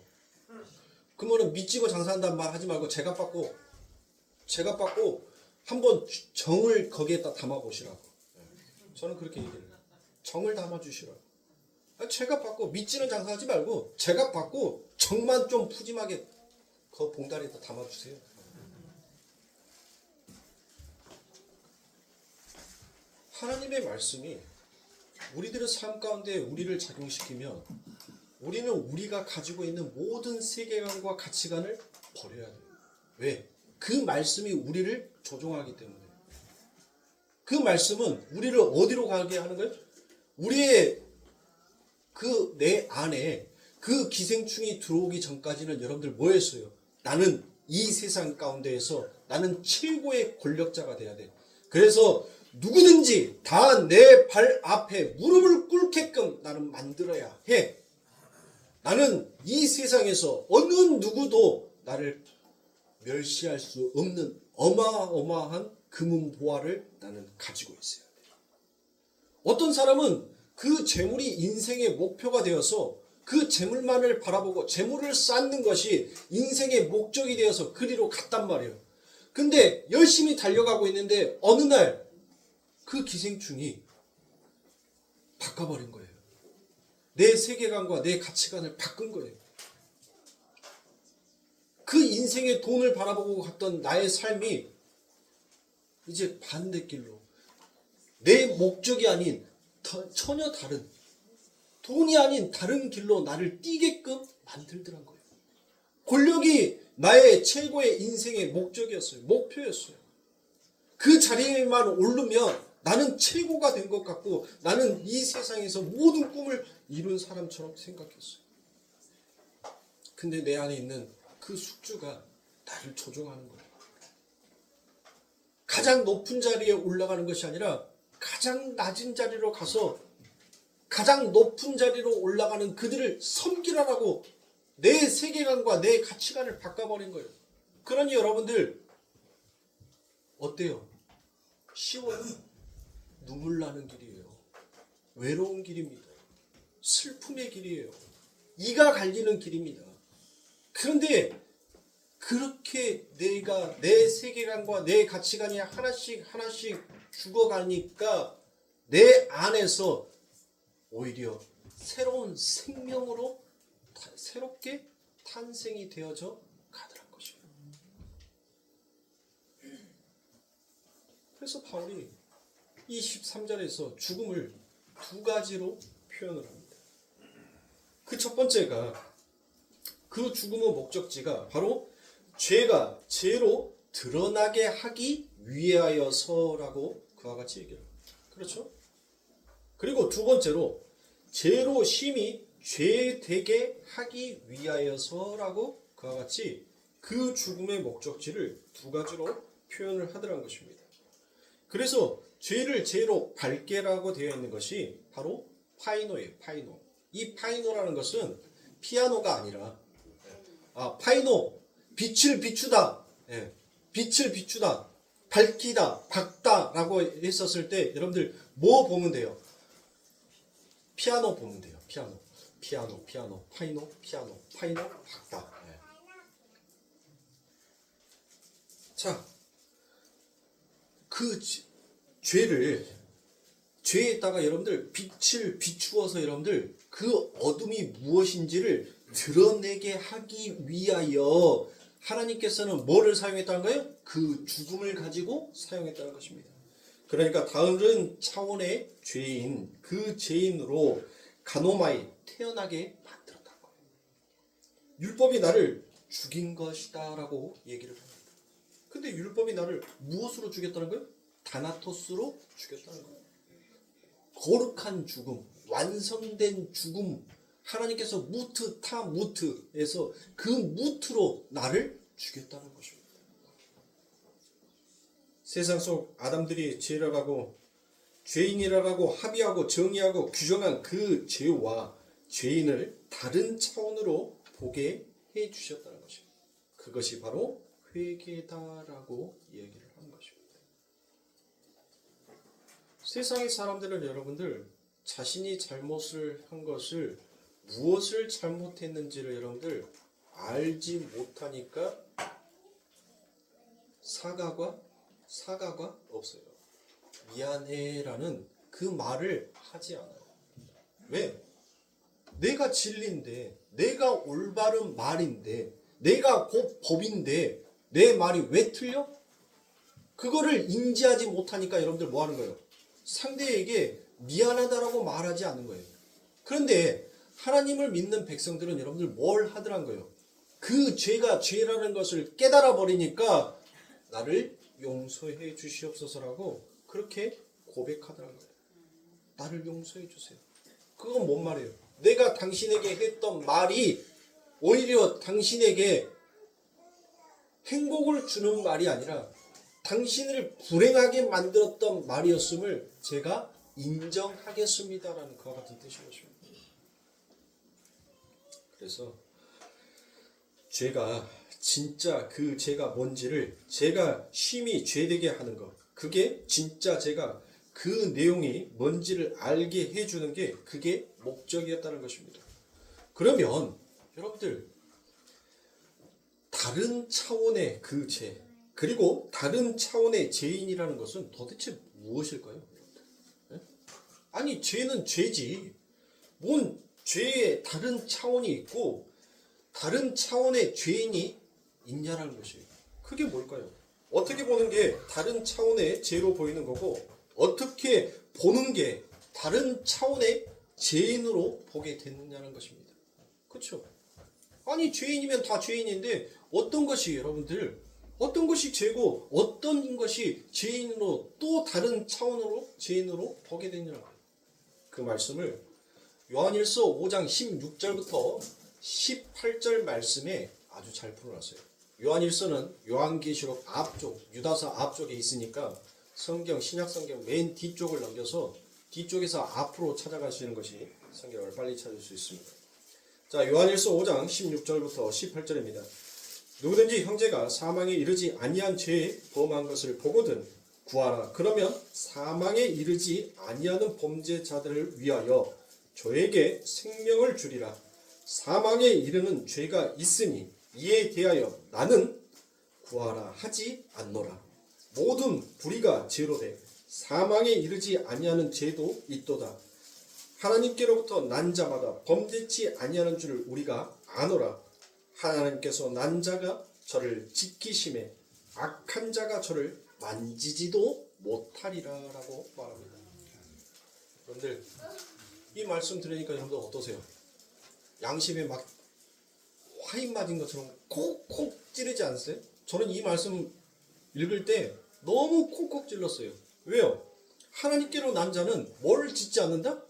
그러면 믿지고 장사한다는 말 하지 말고 제값 받고 한번 정을 거기에다 담아보시라고. 저는 그렇게 얘기를 해요. 정을 담아주시라고. 제값 받고 믿지는 장사하지 말고 제값 받고 정만 좀 푸짐하게 그 봉다리에다 담아주세요. 하나님의 말씀이 우리들의 삶 가운데 우리를 작용시키면 우리는 우리가 가지고 있는 모든 세계관과 가치관을 버려야 돼요. 왜? 그 말씀이 우리를 조종하기 때문에. 그 말씀은 우리를 어디로 가게 하는 거예요? 우리의 그 내 안에 그 기생충이 들어오기 전까지는 여러분들 뭐 했어요? 나는 이 세상 가운데에서 나는 최고의 권력자가 돼야 돼. 그래서 누구든지 다 내 발 앞에 무릎을 꿇게끔 나는 만들어야 해. 나는 이 세상에서 어느 누구도 나를 멸시할 수 없는 어마어마한 금은 보화를 나는 가지고 있어야 돼. 어떤 사람은 그 재물이 인생의 목표가 되어서 그 재물만을 바라보고 재물을 쌓는 것이 인생의 목적이 되어서 그리로 갔단 말이에요. 근데 열심히 달려가고 있는데 어느 날 그 기생충이 바꿔버린 거예요. 내 세계관과 내 가치관을 바꾼 거예요. 그 인생의 돈을 바라보고 갔던 나의 삶이 이제 반대길로 내 목적이 아닌 전혀 다른 돈이 아닌 다른 길로 나를 뛰게끔 만들더란 거예요. 권력이 나의 최고의 인생의 목적이었어요. 목표였어요. 그 자리에만 오르면 나는 최고가 된 것 같고 나는 이 세상에서 모든 꿈을 이룬 사람처럼 생각했어요. 근데 내 안에 있는 그 숙주가 나를 조종하는 거예요. 가장 높은 자리에 올라가는 것이 아니라 가장 낮은 자리로 가서 가장 높은 자리로 올라가는 그들을 섬기라라고 내 세계관과 내 가치관을 바꿔버린 거예요. 그러니 여러분들 어때요? 쉬워요? 눈물 나는 길이에요. 외로운 길입니다. 슬픔의 길이에요. 이가 갈리는 길입니다. 그런데 그렇게 내가 내 세계관과 내 가치관이 하나씩 죽어가니까 내 안에서 오히려 새로운 생명으로 새롭게 탄생이 되어져 가더란 것입니다. 그래서 바울이 이 13절에서 죽음을 두 가지로 표현을 합니다. 그 첫 번째가 그 죽음의 목적지가 바로 죄가 죄로 드러나게 하기 위하여서라고 그와 같이 얘기해요. 그렇죠? 그리고 두 번째로 죄로 심히 죄되게 하기 위하여서라고 그와 같이 그 죽음의 목적지를 두 가지로 표현을 하더란 것입니다. 그래서 죄를 죄로 밝게라고 되어 있는 것이 바로 파이노예요. 파이노. 이 파이노라는 것은 피아노가 아니라 파이노, 빛을 비추다, 빛을 비추다, 밝히다, 밝다라고 했었을 때 여러분들 뭐 보면 돼요? 피아노 보면 돼요. 피아노, 파이노, 밝다. 자, 그 죄에다가 여러분들 빛을 비추어서 여러분들 그 어둠이 무엇인지를 드러내게 하기 위하여 하나님께서는 뭐를 사용했다는 거예요? 그 죽음을 가지고 사용했다는 것입니다. 그러니까 다른 차원의 죄인, 그 죄인으로 가노마이 태어나게 만들었다는 거예요. 율법이 나를 죽인 것이다 라고 얘기를 합니다. 근데 율법이 나를 무엇으로 죽였다는 거예요? 다나토스로 죽였다는 거예요. 거룩한 죽음, 완성된 죽음, 하나님께서 무트 타 무트에서 그 무트로 나를 죽였다는 것입니다. 세상 속 아담들이 죄라고 죄인이라고 합의하고 정의하고 규정한 그 죄와 죄인을 다른 차원으로 보게 해 주셨다는 것입니다. 그것이 바로 회개다라고 얘기를 하는 것입니다. 세상의 사람들은 여러분들 자신이 잘못을 한 것을 무엇을 잘못했는지를 여러분들 알지 못하니까 사과가 없어요. 미안해라는 그 말을 하지 않아요. 왜? 내가 진리인데, 내가 올바른 말인데, 내가 곧 법인데 내 말이 왜 틀려? 그거를 인지하지 못하니까 여러분들 뭐 하는 거예요? 상대에게 미안하다라고 말하지 않는 거예요. 그런데 하나님을 믿는 백성들은 여러분들 뭘 하더란 거예요? 그 죄가 죄라는 것을 깨달아 버리니까 나를 용서해 주시옵소서라고 그렇게 고백하더란 거예요. 나를 용서해 주세요. 그건 뭔 말이에요? 내가 당신에게 했던 말이 오히려 당신에게 행복을 주는 말이 아니라 당신을 불행하게 만들었던 말이었음을 제가 인정하겠습니다라는 그와 같은 뜻인 것입니다. 그래서 죄가 진짜 그 죄가 뭔지를 제가 심히 죄되게 하는 것, 그게 진짜 제가 그 내용이 뭔지를 알게 해주는 게 그게 목적이었다는 것입니다. 그러면 여러분들 다른 차원의 그 죄, 그리고 다른 차원의 죄인이라는 것은 도대체 무엇일까요? 아니 죄는 죄지. 뭔 죄의 다른 차원이 있고 다른 차원의 죄인이 있냐라는 것이에요. 그게 뭘까요? 어떻게 보는 게 다른 차원의 죄로 보이는 거고 어떻게 보는 게 다른 차원의 죄인으로 보게 되느냐는 것입니다. 그렇죠? 아니 죄인이면 다 죄인인데 어떤 것이 여러분들 어떤 것이 죄고 어떤 것이 죄인으로 또 다른 차원으로 죄인으로 보게 되느냐 그 말씀을 요한일서 5장 16절부터 18절 말씀에 아주 잘 풀어놨어요. 요한일서는 요한계시록 앞쪽 유다서 앞쪽에 있으니까 성경 신약성경 맨 뒤쪽을 넘겨서 뒤쪽에서 앞으로 찾아가시는 것이 성경을 빨리 찾을 수 있습니다. 자, 요한일서 5장 16절부터 18절입니다. 누구든지 형제가 사망에 이르지 아니한 죄에 범한 것을 보거든 구하라. 그러면 사망에 이르지 아니하는 범죄자들을 위하여 저에게 생명을 주리라. 사망에 이르는 죄가 있으니 이에 대하여 나는 구하라 하지 않노라. 모든 불의가 죄로 돼 사망에 이르지 아니하는 죄도 있도다. 하나님께로부터 난 자마다 범죄치 아니하는 줄을 우리가 아노라. 하나님께서 난 자가 저를 지키심에 악한 자가 저를 만지지도 못하리라 라고 말합니다. 여러분들 이 말씀 들으니까 여러분들 어떠세요? 양심에 막 화인 맞은 것처럼 콕콕 찌르지 않으세요? 저는 이 말씀 읽을 때 너무 콕콕 찔렀어요. 왜요? 하나님께로 난 자는 뭘 짓지 않는다?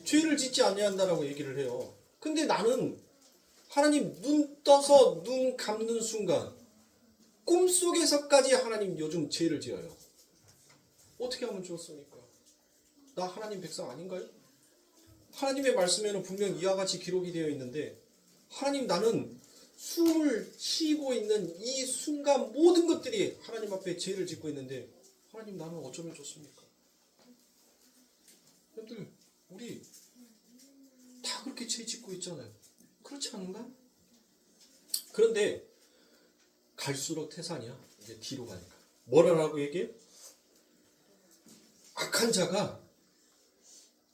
죄를 짓지 아니한다라고 얘기를 해요. 근데 나는 하나님 눈 떠서 눈 감는 순간 꿈속에서까지 하나님 요즘 죄를 지어요. 어떻게 하면 좋습니까? 나 하나님 백성 아닌가요? 하나님의 말씀에는 분명 이와 같이 기록이 되어 있는데 하나님 나는 숨을 쉬고 있는 이 순간 모든 것들이 하나님 앞에 죄를 짓고 있는데 하나님 나는 어쩌면 좋습니까? 여러분들 우리 다 그렇게 죄 짓고 있잖아요. 그렇지 않은가? 그런데 갈수록 태산이야. 이제 뒤로 가니까. 뭐라고 얘기해? 악한 자가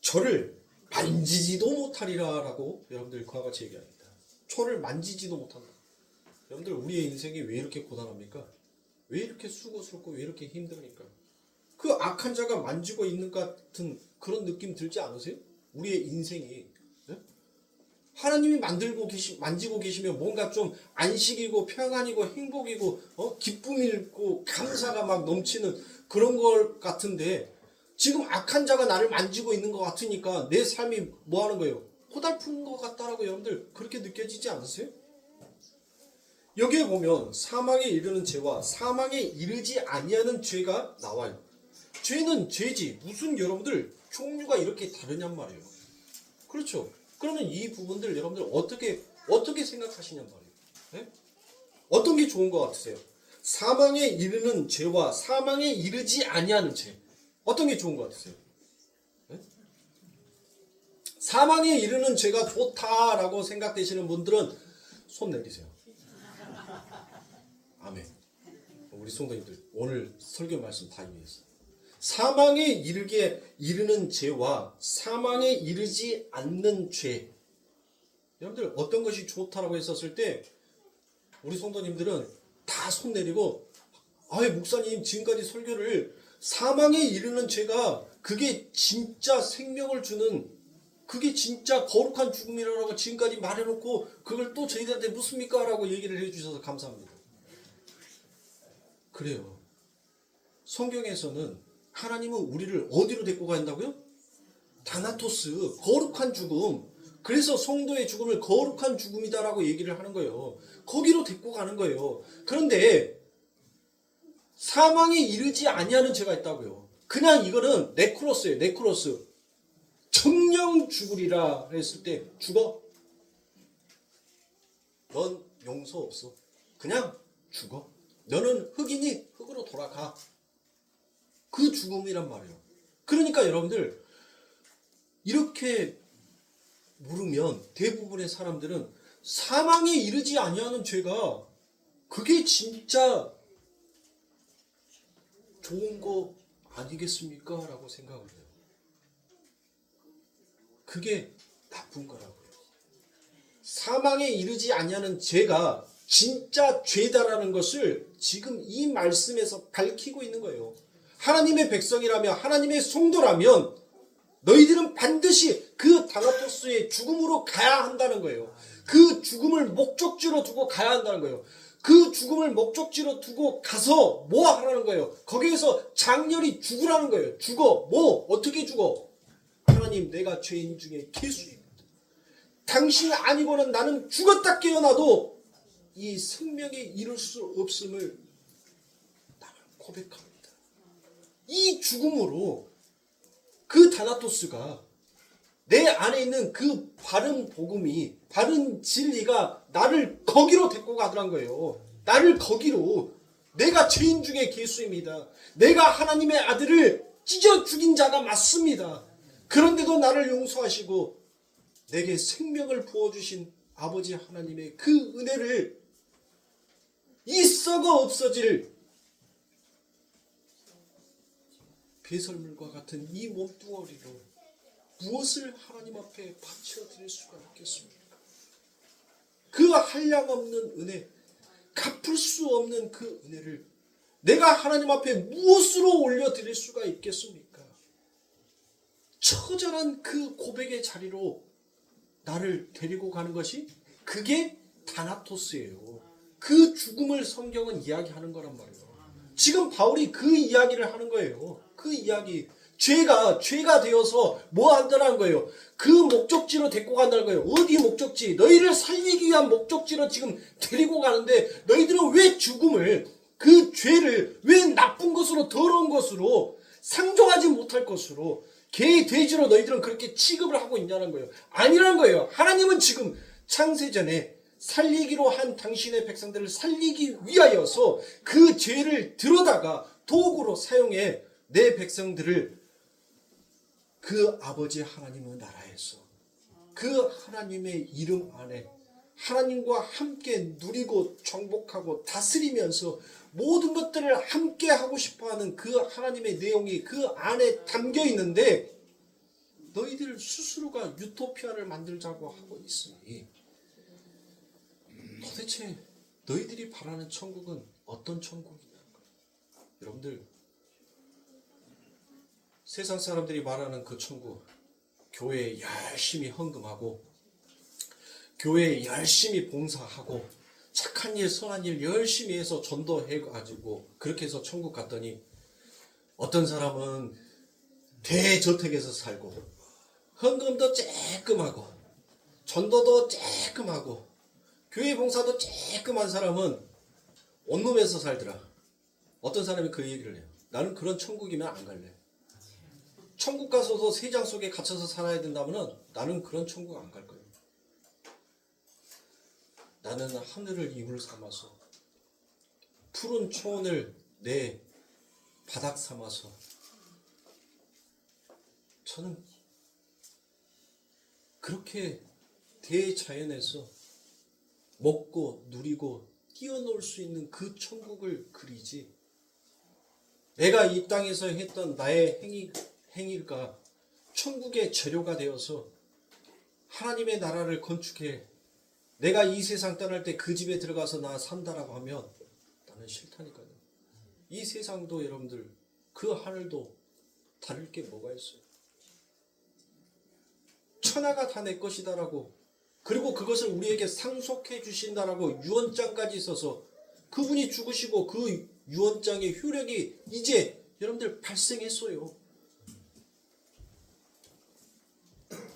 저를 만지지도 못하리라 라고 여러분들 그와 같이 얘기합니다. 저를 만지지도 못한다. 여러분들 우리의 인생이 왜 이렇게 고단합니까? 왜 이렇게 수고스럽고 왜 이렇게 힘듭니까? 그 악한 자가 만지고 있는 것 같은 그런 느낌 들지 않으세요? 우리의 인생이. 예? 하나님이 만지고 계시면 뭔가 좀 안식이고 평안이고 행복이고 기쁨이고 감사가 막 넘치는 그런 걸 같은데 지금 악한 자가 나를 만지고 있는 것 같으니까 내 삶이 뭐 하는 거예요? 고달픈 것 같다라고 여러분들 그렇게 느껴지지 않으세요? 여기에 보면 사망에 이르는 죄와 사망에 이르지 아니하는 죄가 나와요. 죄는 죄지 무슨 여러분들 종류가 이렇게 다르냔 말이에요. 그렇죠? 그러면 이 부분들 여러분들 어떻게 생각하시냔 말이에요. 네? 어떤 게 좋은 것 같으세요? 사망에 이르는 죄와 사망에 이르지 아니하는 죄. 어떤 게 좋은 것 같으세요? 네? 사망에 이르는 죄가 좋다라고 생각되시는 분들은 손 내리세요. 아멘. 우리 성도님들 오늘 설교 말씀 다 이해했어요. 사망에 이르는 죄와 사망에 이르지 않는 죄. 여러분들 어떤 것이 좋다라고 했었을 때 우리 성도님들은 다 손 내리고 아예 목사님 지금까지 설교를 사망에 이르는 죄가 그게 진짜 생명을 주는 그게 진짜 거룩한 죽음이라고 지금까지 말해놓고 그걸 또 저희들한테 묻습니까? 라고 얘기를 해주셔서 감사합니다. 그래요. 성경에서는 하나님은 우리를 어디로 데리고 간다고요? 다나토스, 거룩한 죽음. 그래서 성도의 죽음을 거룩한 죽음이다라고 얘기를 하는 거예요. 거기로 데리고 가는 거예요. 그런데 사망에 이르지 아니하는 죄가 있다고요. 그냥 이거는 네크로스예요. 네크로스. 정령 죽으리라 했을 때 죽어. 넌 용서 없어. 그냥 죽어. 너는 흙이니 흙으로 돌아가. 그 죽음이란 말이에요. 그러니까 여러분들 이렇게 물으면 대부분의 사람들은 사망에 이르지 아니하는 죄가 그게 진짜 좋은 거 아니겠습니까? 라고 생각을 해요. 그게 나쁜 거라고요. 사망에 이르지 아니하는 죄가 진짜 죄다라는 것을 지금 이 말씀에서 밝히고 있는 거예요. 하나님의 백성이라면 하나님의 성도라면 너희들은 반드시 그 다나토스의 죽음으로 가야 한다는 거예요. 그 죽음을 목적지로 두고 가야 한다는 거예요. 그 죽음을 목적지로 두고 가서 뭐 하라는 거예요? 거기에서 장렬히 죽으라는 거예요. 죽어. 뭐? 어떻게 죽어? 하나님 내가 죄인 중에 괴수입니다. 당신 아니고는 나는 죽었다 깨어나도 이 생명에 이를 수 없음을 나는 고백합니다. 이 죽음으로 그 다나토스가 내 안에 있는 그 바른 복음이 바른 진리가 나를 거기로 데리고 가더란 거예요. 나를 거기로. 내가 죄인 중에 괴수입니다. 내가 하나님의 아들을 찢어 죽인 자가 맞습니다. 그런데도 나를 용서하시고 내게 생명을 부어주신 아버지 하나님의 그 은혜를 이 썩어 없어질 배설물과 같은 이 몸뚱어리로 무엇을 하나님 앞에 바쳐 드릴 수가 있겠습니까? 그 한량없는 은혜, 갚을 수 없는 그 은혜를 내가 하나님 앞에 무엇으로 올려드릴 수가 있겠습니까? 처절한 그 고백의 자리로 나를 데리고 가는 것이 그게 다나토스예요. 그 죽음을 성경은 이야기하는 거란 말이에요. 지금 바울이 그 이야기를 하는 거예요. 그 이야기. 죄가 되어서 뭐 한다는 거예요? 그 목적지로 데리고 간다는 거예요. 어디 목적지? 너희를 살리기 위한 목적지로 지금 데리고 가는데 너희들은 왜 죽음을 그 죄를 왜 나쁜 것으로 더러운 것으로 상종하지 못할 것으로 개 돼지로 너희들은 그렇게 취급을 하고 있냐는 거예요. 아니라는 거예요. 하나님은 지금 창세전에 살리기로 한 당신의 백성들을 살리기 위하여서 그 죄를 들여다가 도구로 사용해 내 백성들을 그 아버지 하나님의 나라에서 그 하나님의 이름 안에 하나님과 함께 누리고 정복하고 다스리면서 모든 것들을 함께 하고 싶어하는 그 하나님의 내용이 그 안에 담겨 있는데 너희들 스스로가 유토피아를 만들자고 하고 있으니 도대체 너희들이 바라는 천국은 어떤 천국이냐? 여러분들 세상 사람들이 말하는 그 천국, 교회에 열심히 헌금하고 교회에 열심히 봉사하고 착한 일 선한 일 열심히 해서 전도해가지고 그렇게 해서 천국 갔더니 어떤 사람은 대저택에서 살고 헌금도 쬐끔하고 전도도 쬐끔하고 교회 봉사도 쬐끔한 사람은 원룸에서 살더라. 어떤 사람이 그 얘기를 해요. 나는 그런 천국이면 안 갈래. 천국 가서도 세장 속에 갇혀서 살아야 된다면 나는 그런 천국 안 갈 거예요. 나는 하늘을 이불 삼아서 푸른 초원을 내 바닥 삼아서 저는 그렇게 대자연에서 먹고 누리고 뛰어놀 수 있는 그 천국을 그리지, 내가 이 땅에서 했던 나의 행위가 천국의 재료가 되어서 하나님의 나라를 건축해 내가 이 세상 떠날 때 그 집에 들어가서 나 산다라고 하면 나는 싫다니까요. 이 세상도 여러분들 그 하늘도 다를 게 뭐가 있어요. 천하가 다 내 것이다라고, 그리고 그것을 우리에게 상속해 주신다라고 유언장까지 써서 그분이 죽으시고 그 유언장의 효력이 이제 여러분들 발생했어요.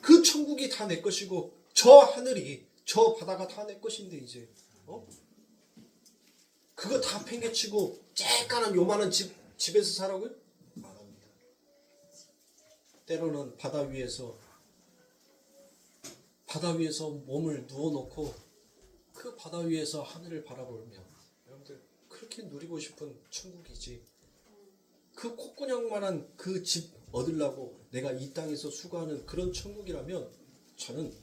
그 천국이 다 내 것이고 저 하늘이 저 바다가 다 내 것인데 이제 그거 다 팽개치고 쬐까는 요만한 집에서 살라고요? 안 합니다. 때로는 바다 위에서 몸을 누워놓고 그 바다 위에서 하늘을 바라보며 여러분들 그렇게 누리고 싶은 천국이지, 그 콧구녕만한 그 집 얻으려고 내가 이 땅에서 수고하는 그런 천국이라면, 저는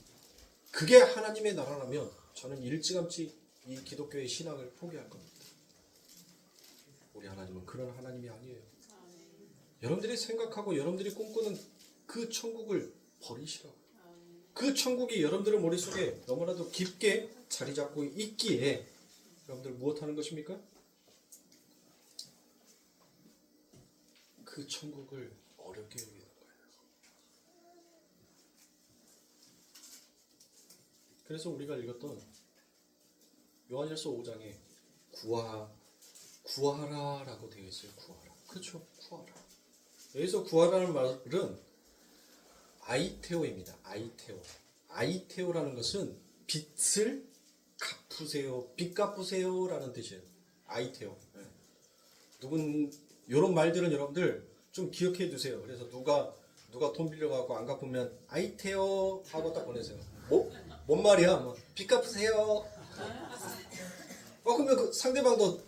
그게 하나님의 나라라면 저는 일찌감치 이 기독교의 신앙을 포기할 겁니다. 우리 하나님은 그런 하나님이 아니에요. 여러분들이 생각하고 여러분들이 꿈꾸는 그 천국을 버리시라고. 그 천국이 여러분들의 머릿속에 너무나도 깊게 자리 잡고 있기에 여러분들 무엇하는 것입니까? 그 천국을 어렵게 여기는 거예요. 그래서 우리가 읽었던 요한일서 5장에 구하라라고 되어 있어요. 구하라. 그렇죠. 구하라. 여기서 구하라는 말은 아이테오입니다. 아이테오라는 것은 빚을 갚으세요, 빚 갚으세요라는 뜻이에요. 아이테오. 이런 말들은 여러분들 좀 기억해 두세요. 그래서 누가 돈 빌려가고 안 갚으면 아이테오 하고 딱 보내세요. 뭔 말이야? 빚 갚으세요. 그러면 그 상대방도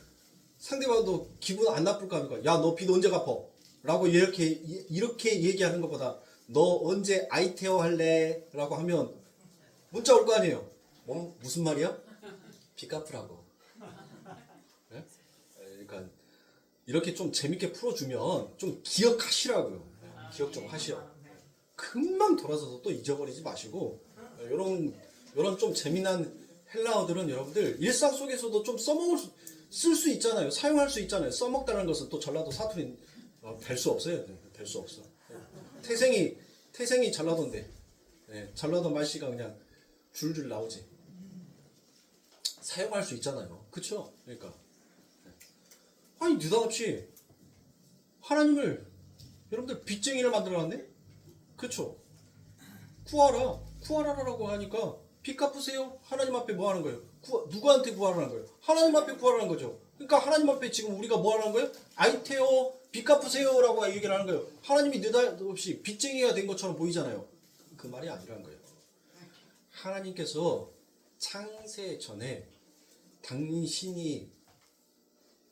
기분 안 나쁠 거 아닙니까? 야, 너 빚 언제 갚어? 라고 이렇게 얘기하는 것보다 너 언제 아이테오 할래? 라고 하면 문자 올 거 아니에요. 무슨 말이야? 빚 갚으라고. 네? 그러니까 이렇게 좀 재밌게 풀어주면 좀 기억하시라고요. 기억 좀 하시오. 금방 돌아서서 또 잊어버리지 마시고, 이런 좀 재미난 헬라어들은 여러분들 일상 속에서도 좀 쓸 수 있잖아요. 사용할 수 있잖아요. 써먹다는 것은 또 전라도 사투리 될 수 없어요. 될 수 없어. 태생이 전라도인데, 전라도 말씨가 그냥 줄줄 나오지. 사용할 수 있잖아요. 그쵸? 그러니까 아니 느닷없이 하나님을 여러분들 빚쟁이를 만들어놨네? 그쵸? 구하라라고 하니까 빚 갚으세요? 하나님 앞에 뭐 하는 거예요? 누구한테 구하라는 거예요? 하나님 앞에 구하라는 거죠. 그러니까 하나님 앞에 지금 우리가 뭐 하는 거예요? 아이테오 빚 갚으세요 라고 얘기를 하는 거예요. 하나님이 느닷없이 빚쟁이가 된 것처럼 보이잖아요. 그 말이 아니라는 거예요. 하나님께서 창세 전에 당신이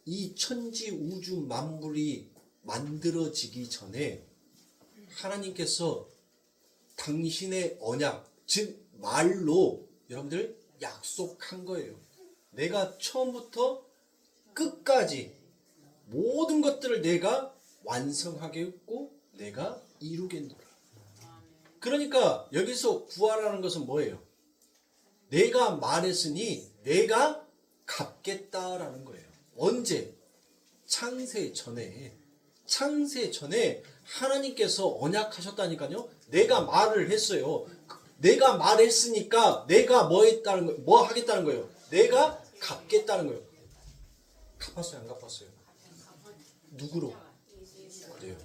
이 천지 우주 만물이 만들어지기 전에 하나님께서 당신의 언약, 즉 말로 여러분들 약속한 거예요. 내가 처음부터 끝까지 모든 것들을 내가 완성하겠고 내가 이루겠노라. 그러니까 여기서 구하라는 것은 뭐예요? 내가 말했으니 내가 갚겠다라는 거예요. 언제? 창세 전에 하나님께서 언약하셨다니까요. 내가 말을 했어요. 내가 말했으니까 내가 뭐 했다는 거예요? 뭐 하겠다는 거예요? 내가 갚겠다는 거예요. 갚았어요? 안 갚았어요? 누구로? 그래요.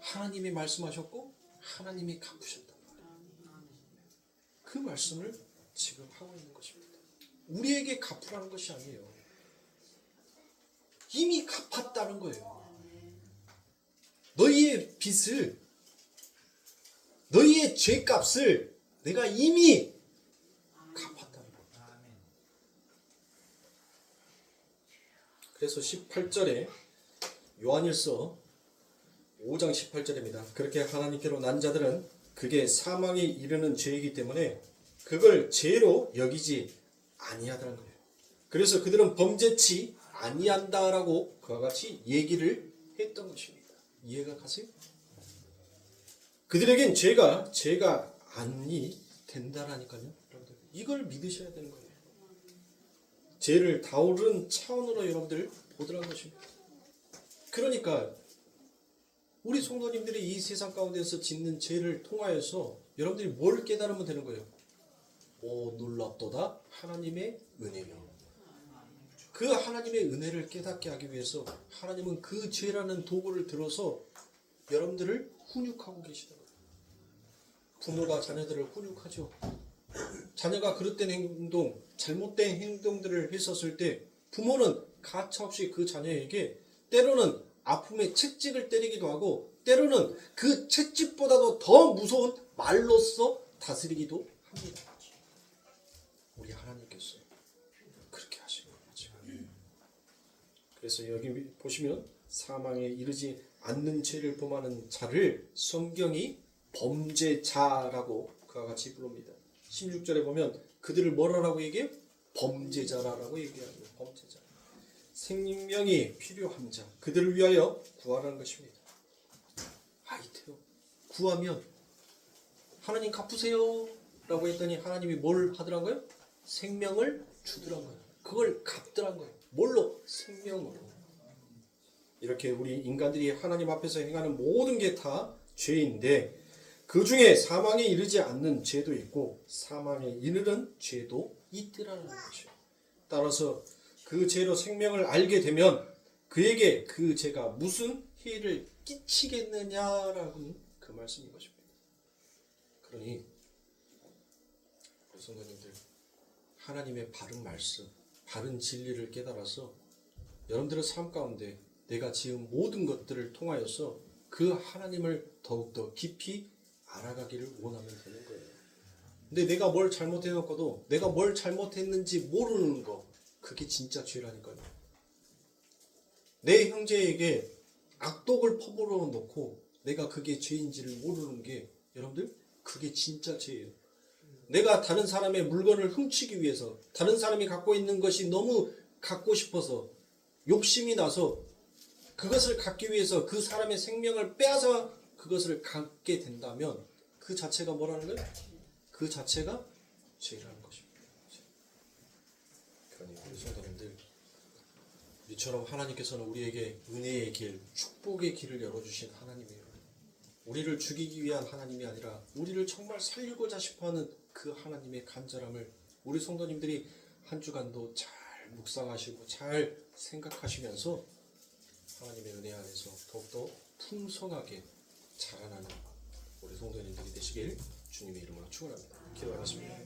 하나님이 말씀하셨고 하나님이 갚으셨단 말이에요. 그 말씀을 지금 하고 있는 것입니다. 우리에게 갚으라는 것이 아니에요. 이미 갚았다는 거예요. 너희의 빚을, 너희의 죄값을 내가 이미 갚았다는 거예요. 그래서 18절에 요한일서 5장 18절입니다. 그렇게 하나님께로 난 자들은 그게 사망에 이르는 죄이기 때문에 그걸 죄로 여기지 아니하다는 거예요. 그래서 그들은 범죄치 아니한다라고 그와 같이 얘기를 했던 것입니다. 이해가 가세요? 그들에겐 죄가 아니 된다라니까요. 이걸 믿으셔야 되는 거예요. 죄를 다루는 차원으로 여러분들 보더라는 것입니다. 그러니까 우리 성도님들이 이 세상 가운데서 짓는 죄를 통하여서 여러분들이 뭘 깨달으면 되는 거예요? 오, 놀랍도다 하나님의 은혜요. 그 하나님의 은혜를 깨닫게 하기 위해서 하나님은 그 죄라는 도구를 들어서 여러분들을 훈육하고 계시다. 부모가 자녀들을 훈육하죠. 자녀가 그릇된 행동, 잘못된 행동들을 했었을 때 부모는 가차없이 그 자녀에게 때로는 아픔의 채찍을 때리기도 하고 때로는 그 채찍보다도 더 무서운 말로써 다스리기도 합니다. 우리 하나님께서 그렇게 하신 거죠. 그래서 여기 보시면 사망에 이르지 않는 죄를 범하는 자를 성경이 범죄자라고 그와 같이 부릅니다. 16절에 보면 그들을 뭐라고 얘기해요? 범죄자라고 얘기합니다. 범죄자. 생명이 필요한 자, 그들을 위하여 구하라는 것입니다. 아이테요. 구하면 하나님 갚으세요 라고 했더니 하나님이 뭘 하더란 거예요? 생명을 주더란 거예요. 그걸 갚더란 거예요. 뭘로? 생명으로. 이렇게 우리 인간들이 하나님 앞에서 행하는 모든 게 다 죄인데 그 중에 사망에 이르지 않는 죄도 있고 사망에 이르는 죄도 있더라는 것이죠. 따라서 그 죄로 생명을 알게 되면 그에게 그 죄가 무슨 해를 끼치겠느냐라는 그 말씀인 것입니다. 그러니 우리 성도님들 하나님의 바른 말씀, 바른 진리를 깨달아서 여러분들의 삶 가운데 내가 지은 모든 것들을 통하여서 그 하나님을 더욱더 깊이 알아가기를 원하면 되는 거예요. 근데 내가 뭘 잘못해놓고도 내가 뭘 잘못했는지 모르는 거, 그게 진짜 죄라니까요. 내 형제에게 악독을 퍼부어 놓고 내가 그게 죄인지를 모르는 게 여러분들 그게 진짜 죄예요. 내가 다른 사람의 물건을 훔치기 위해서 다른 사람이 갖고 있는 것이 너무 갖고 싶어서 욕심이 나서 그것을 갖기 위해서 그 사람의 생명을 빼앗아 그것을 갖게 된다면 그 자체가 뭐라는 거예요? 그 자체가 죄라는 것입니다. 그러니 우리 성도님들 이처럼 하나님께서는 우리에게 은혜의 길, 축복의 길을 열어주신 하나님이에요. 우리를 죽이기 위한 하나님이 아니라 우리를 정말 살리고자 싶어하는 그 하나님의 간절함을 우리 성도님들이 한 주간도 잘 묵상하시고 잘 생각하시면서 하나님의 은혜 안에서 더욱더 풍성하게 자라나는 우리 성도님들이 되시길 주님의 이름으로 축원합니다. 기도하겠습니다.